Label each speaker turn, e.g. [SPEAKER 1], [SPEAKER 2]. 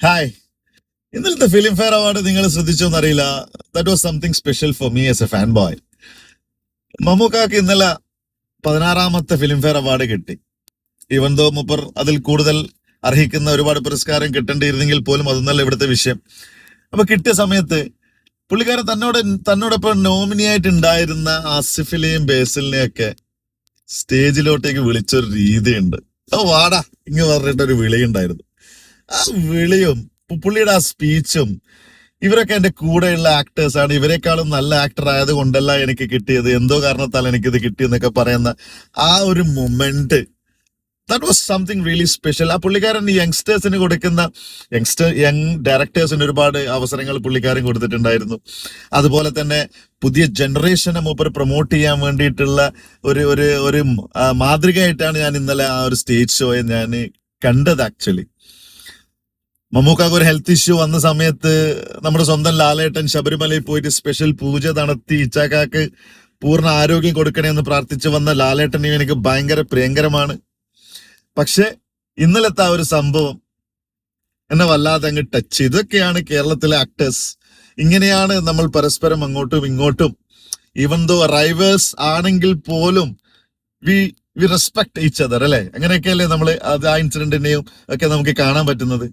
[SPEAKER 1] Hi. ഇന്നലത്തെ film fair award നിങ്ങൾ ശ്രദ്ധിച്ചോന്ന് അറിയില്ല. That was something special for me as a fan boy. മമ്മൂക്കാക്ക് ഇന്നലെ 16ാമത്തെ ഫിലിം ഫെയർ അവാർഡ് കിട്ടി. ഈവൻ ദോ മൂപ്പർ അതിൽ കൂടുതൽ അർഹിക്കുന്ന ഒരുപാട് പുരസ്കാരം കിട്ടേണ്ടിയിരുന്നെങ്കിൽ പോലും അതൊന്നല്ല ഇവിടുത്തെ വിഷയം. അപ്പൊ കിട്ടിയ സമയത്ത് പുള്ളിക്കാരൻ തന്നോടൊപ്പം നോമിനിയായിട്ട് ഉണ്ടായിരുന്ന ആസിഫിനെയും ബേസിലിനെയും ഒക്കെ സ്റ്റേജിലോട്ടേക്ക് വിളിച്ചൊരു രീതിയുണ്ട്. വാടാ ഇങ്ങ് പറഞ്ഞിട്ടൊരു വിളിയുണ്ടായിരുന്നു. ആ വിളിയും പുള്ളിയുടെ ആ സ്പീച്ചും, ഇവരൊക്കെ എന്റെ കൂടെയുള്ള ആക്ടേഴ്സ് ആണ്, ഇവരെക്കാളും നല്ല ആക്ടർ ആയത് കൊണ്ടല്ല എനിക്ക് കിട്ടിയത്, എന്തോ കാരണത്താൽ എനിക്കിത് കിട്ടിയെന്നൊക്കെ പറയുന്ന ആ ഒരു moment, that was something really special. ആ പുള്ളിക്കാരൻ യങ്സ്റ്റേഴ്സിന് കൊടുക്കുന്ന യങ് ഡയറക്ടേഴ്സിന് ഒരുപാട് അവസരങ്ങൾ പുള്ളിക്കാരൻ കൊടുത്തിട്ടുണ്ടായിരുന്നു. അതുപോലെ തന്നെ പുതിയ ജനറേഷനെ മൂപ്പർ പ്രൊമോട്ട് ചെയ്യാൻ വേണ്ടിയിട്ടുള്ള ഒരു ഒരു ഒരു മാതൃകയായിട്ടാണ് ഞാൻ ഇന്നലെ ആ ഒരു സ്റ്റേജ് ഷോയെ ഞാൻ കണ്ടത്. ആക്ച്വലി മമ്മൂക്കാക്ക് ഒരു ഹെൽത്ത് ഇഷ്യൂ വന്ന സമയത്ത് നമ്മുടെ സ്വന്തം ലാലേട്ടൻ ശബരിമലയിൽ പോയിട്ട് സ്പെഷ്യൽ പൂജ നടത്തി ഇച്ചാക്കാക്ക് പൂർണ്ണ ആരോഗ്യം കൊടുക്കണേ എന്ന് പ്രാർത്ഥിച്ചു വന്ന ലാലേട്ടനെയും എനിക്ക് ഭയങ്കര പ്രിയങ്കരമാണ്. പക്ഷെ ഇന്നലത്തെ ആ ഒരു സംഭവം എന്നെ വല്ലാതെ അങ്ങ് ടച്ച്. ഇതൊക്കെയാണ് കേരളത്തിലെ ആക്ടേഴ്സ്. ഇങ്ങനെയാണ് നമ്മൾ പരസ്പരം അങ്ങോട്ടും ഇങ്ങോട്ടും, ഈവൻ ദോ റൈവേഴ്സ് ആണെങ്കിൽ പോലും we we respect each other, അല്ലെ? അങ്ങനെയൊക്കെയല്ലേ നമ്മൾ അത് ആ ഇൻസിഡന്റിനെയും ഒക്കെ നമുക്ക് കാണാൻ പറ്റുന്നത്.